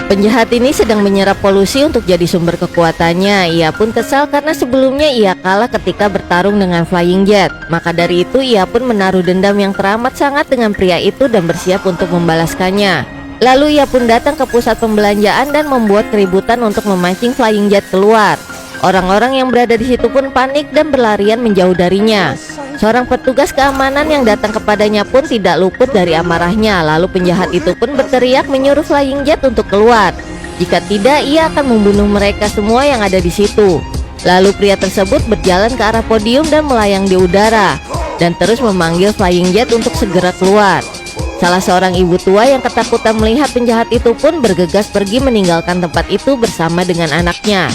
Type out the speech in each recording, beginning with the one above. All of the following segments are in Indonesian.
Penjahat ini sedang menyerap polusi untuk jadi sumber kekuatannya. Ia pun kesal karena sebelumnya ia kalah ketika bertarung dengan Flying Jet. Maka dari itu ia pun menaruh dendam yang teramat sangat dengan pria itu dan bersiap untuk membalaskannya. Lalu ia pun datang ke pusat pembelanjaan dan membuat keributan untuk memancing Flying Jet keluar. Orang-orang yang berada di situ pun panik dan berlarian menjauh darinya. Seorang petugas keamanan yang datang kepadanya pun tidak luput dari amarahnya. Lalu penjahat itu pun berteriak menyuruh Flying Jet untuk keluar. Jika tidak, ia akan membunuh mereka semua yang ada di situ. Lalu pria tersebut berjalan ke arah podium dan melayang di udara dan terus memanggil Flying Jet untuk segera keluar. Salah seorang ibu tua yang ketakutan melihat penjahat itu pun bergegas pergi meninggalkan tempat itu bersama dengan anaknya.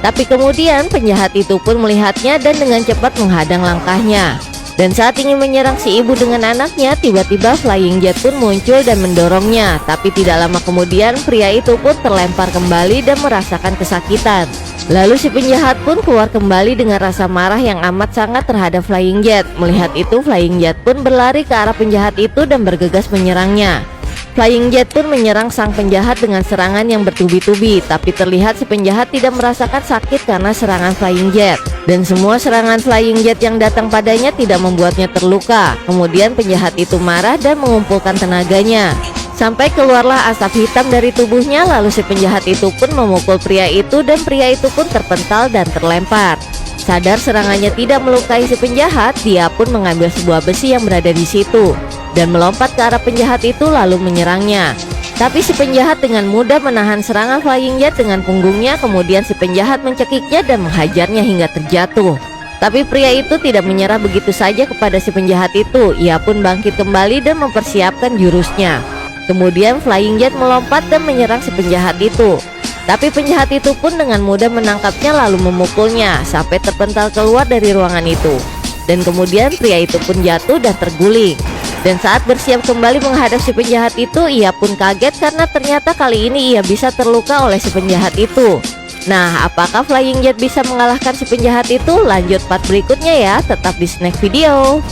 Tapi kemudian penjahat itu pun melihatnya dan dengan cepat menghadang langkahnya. Dan saat ingin menyerang si ibu dengan anaknya, tiba-tiba Flying Jet pun muncul dan mendorongnya. Tapi tidak lama kemudian pria itu pun terlempar kembali dan merasakan kesakitan. Lalu si penjahat pun keluar kembali dengan rasa marah yang amat sangat terhadap Flying Jet. Melihat itu Flying Jet pun berlari ke arah penjahat itu dan bergegas menyerangnya. Flying Jet pun menyerang sang penjahat dengan serangan yang bertubi-tubi. Tapi terlihat si penjahat tidak merasakan sakit karena serangan Flying Jet. Dan semua serangan Flying Jet yang datang padanya tidak membuatnya terluka. Kemudian penjahat itu marah dan mengumpulkan tenaganya sampai keluarlah asap hitam dari tubuhnya. Lalu si penjahat itu pun memukul pria itu dan pria itu pun terpental dan terlempar. Sadar serangannya tidak melukai si penjahat, dia pun mengambil sebuah besi yang berada di situ dan melompat ke arah penjahat itu lalu menyerangnya. Tapi si penjahat dengan mudah menahan serangan Flying Jet dengan punggungnya. Kemudian si penjahat mencekiknya dan menghajarnya hingga terjatuh. Tapi pria itu tidak menyerah begitu saja kepada si penjahat itu. Ia pun bangkit kembali dan mempersiapkan jurusnya. Kemudian Flying Jet melompat dan menyerang si penjahat itu. Tapi penjahat itu pun dengan mudah menangkapnya lalu memukulnya sampai terpental keluar dari ruangan itu. Dan kemudian pria itu pun jatuh dan terguling. Dan saat bersiap kembali menghadap si penjahat itu, ia pun kaget karena ternyata kali ini ia bisa terluka oleh si penjahat itu. Nah, apakah Flying Jet bisa mengalahkan si penjahat itu? Lanjut part berikutnya ya, tetap di Snack Video.